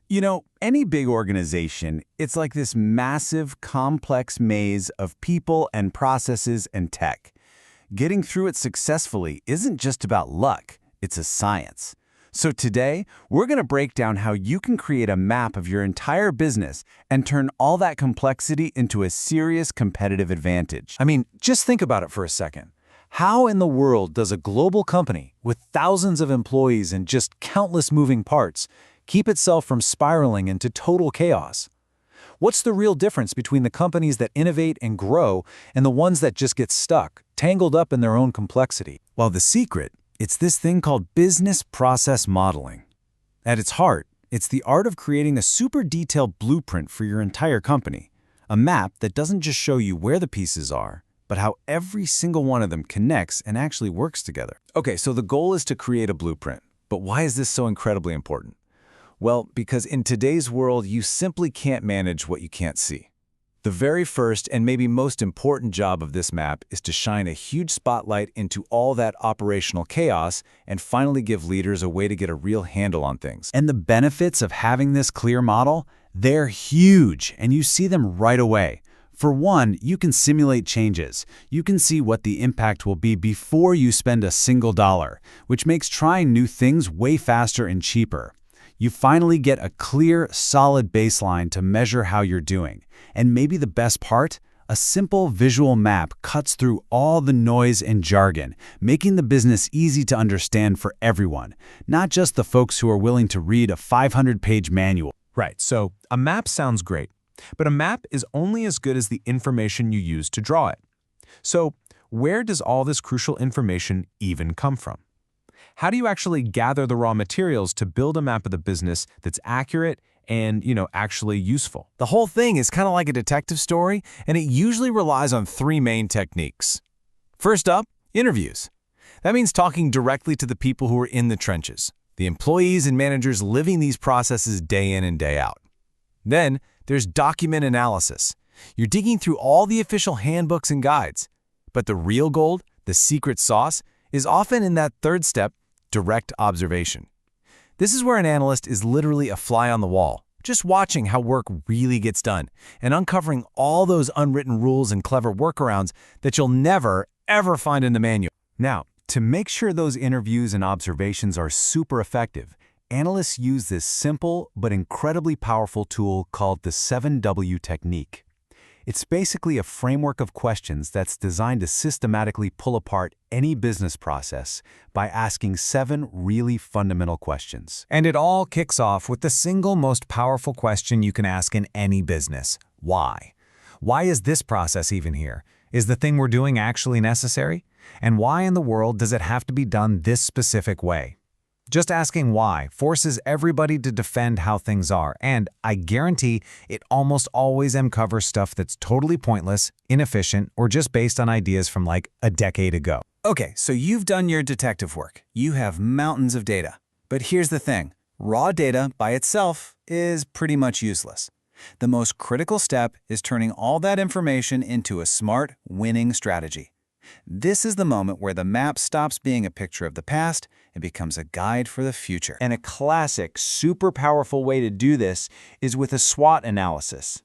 You know, any big organization, it's like this massive, complex maze of people and processes and tech. Getting through it successfully isn't just about luck, it's a science. So today, we're going to break down how you can create a map of your entire business and turn all that complexity into a serious competitive advantage. I mean, just think about it for a second. How in the world does a global company with thousands of employees and just countless moving parts keep itself from spiraling into total chaos? What's the real difference between the companies that innovate and grow and the ones that just get stuck, tangled up in their own complexity? Well, the secret, it's this thing called business process modeling. At its heart, it's the art of creating a super detailed blueprint for your entire company, a map that doesn't just show you where the pieces are, but how every single one of them connects and actually works together. Okay, so the goal is to create a blueprint. But why is this so incredibly important? Well, because in today's world, you simply can't manage what you can't see. The very first and maybe most important job of this map is to shine a huge spotlight into all that operational chaos and finally give leaders a way to get a real handle on things. And the benefits of having this clear model, they're huge, and you see them right away. For one, you can simulate changes. You can see what the impact will be before you spend a single dollar, which makes trying new things way faster and cheaper. You finally get a clear, solid baseline to measure how you're doing. And maybe the best part? A simple visual map cuts through all the noise and jargon, making the business easy to understand for everyone, not just the folks who are willing to read a 500-page manual. Right, so a map sounds great, but a map is only as good as the information you use to draw it. So where does all this crucial information even come from? How do you actually gather the raw materials to build a map of the business that's accurate and, actually useful? The whole thing is kind of like a detective story, and it usually relies on three main techniques. First up, interviews. That means talking directly to the people who are in the trenches, the employees and managers living these processes day in and day out. Then, there's document analysis. You're digging through all the official handbooks and guides. But the real gold, the secret sauce, is often in that third step, direct observation. This is where an analyst is literally a fly on the wall, just watching how work really gets done and uncovering all those unwritten rules and clever workarounds that you'll never, ever find in the manual. Now, to make sure those interviews and observations are super effective, analysts use this simple but incredibly powerful tool called the 7W technique. It's basically a framework of questions that's designed to systematically pull apart any business process by asking 7 really fundamental questions. And it all kicks off with the single most powerful question you can ask in any business: why? Why is this process even here? Is the thing we're doing actually necessary? And why in the world does it have to be done this specific way? Just asking why forces everybody to defend how things are, and I guarantee it almost always uncovers stuff that's totally pointless, inefficient, or just based on ideas from like a decade ago. Okay, so you've done your detective work. You have mountains of data. But here's the thing. Raw data by itself is pretty much useless. The most critical step is turning all that information into a smart, winning strategy. This is the moment where the map stops being a picture of the past and becomes a guide for the future. And a classic, super powerful way to do this is with a SWOT analysis.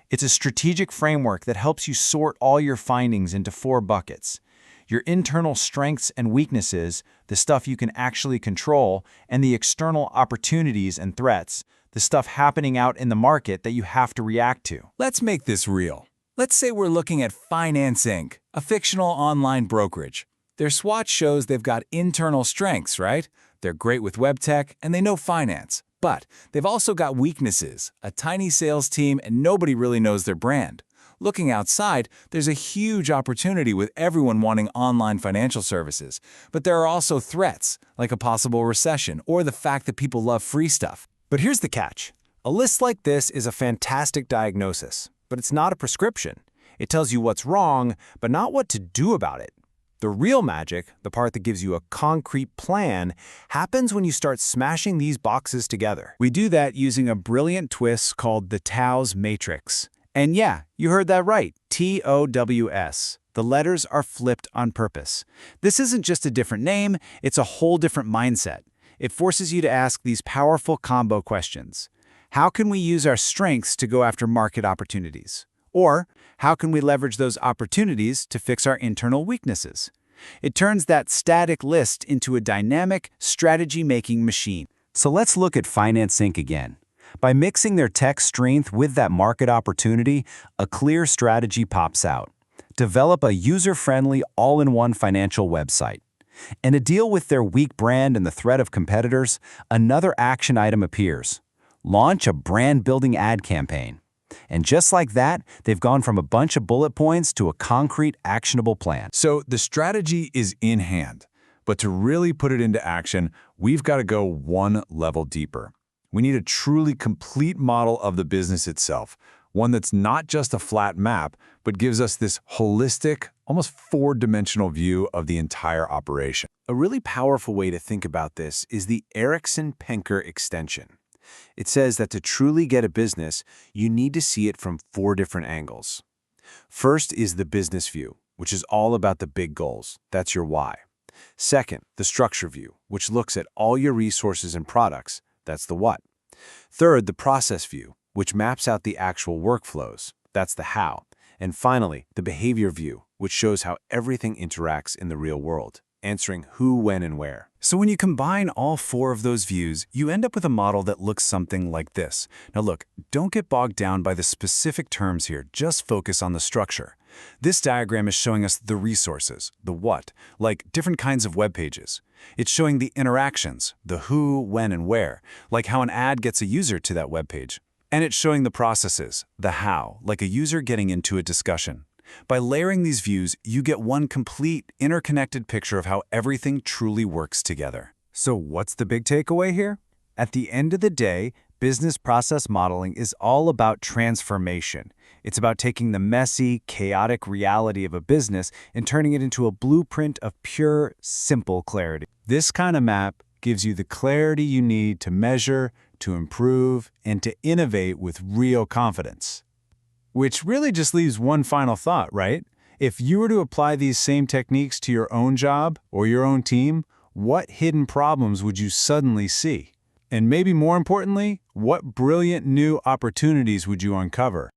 It's a strategic framework that helps you sort all your findings into 4 buckets: your internal strengths and weaknesses, the stuff you can actually control, and the external opportunities and threats, the stuff happening out in the market that you have to react to. Let's make this real. Let's say we're looking at Finance Inc., a fictional online brokerage. Their SWOT shows they've got internal strengths, right? They're great with web tech and they know finance. But they've also got weaknesses, a tiny sales team, and nobody really knows their brand. Looking outside, there's a huge opportunity with everyone wanting online financial services. But there are also threats, like a possible recession or the fact that people love free stuff. But here's the catch. A list like this is a fantastic diagnosis, but it's not a prescription. It tells you what's wrong, but not what to do about it. The real magic, the part that gives you a concrete plan, happens when you start smashing these boxes together. We do that using a brilliant twist called the TOWS matrix. And yeah, you heard that right, TOWS. The letters are flipped on purpose. This isn't just a different name, it's a whole different mindset. It forces you to ask these powerful combo questions. How can we use our strengths to go after market opportunities? Or how can we leverage those opportunities to fix our internal weaknesses? It turns that static list into a dynamic, strategy-making machine. So let's look at Finance Inc. again. By mixing their tech strength with that market opportunity, a clear strategy pops out. Develop a user-friendly, all-in-one financial website. And to deal with their weak brand and the threat of competitors, another action item appears. Launch a brand-building ad campaign. And just like that, they've gone from a bunch of bullet points to a concrete, actionable plan. So the strategy is in hand, but to really put it into action, we've got to go one level deeper. We need a truly complete model of the business itself, one that's not just a flat map, but gives us this holistic, almost four-dimensional view of the entire operation. A really powerful way to think about this is the Erickson-Penker extension. It says that to truly get a business, you need to see it from four different angles. First is the business view, which is all about the big goals. That's your why. Second, the structure view, which looks at all your resources and products. That's the what. Third, the process view, which maps out the actual workflows. That's the how. And finally, the behavior view, which shows how everything interacts in the real world, answering who, when, and where. So when you combine all four of those views, you end up with a model that looks something like this. Now look, don't get bogged down by the specific terms here, just focus on the structure. This diagram is showing us the resources, the what, like different kinds of web pages. It's showing the interactions, the who, when, and where, like how an ad gets a user to that web page. And it's showing the processes, the how, like a user getting into a discussion. By layering these views, you get one complete, interconnected picture of how everything truly works together. So what's the big takeaway here? At the end of the day, business process modeling is all about transformation. It's about taking the messy, chaotic reality of a business and turning it into a blueprint of pure, simple clarity. This kind of map gives you the clarity you need to measure, to improve, and to innovate with real confidence. Which really just leaves one final thought, right? If you were to apply these same techniques to your own job or your own team, what hidden problems would you suddenly see? And maybe more importantly, what brilliant new opportunities would you uncover?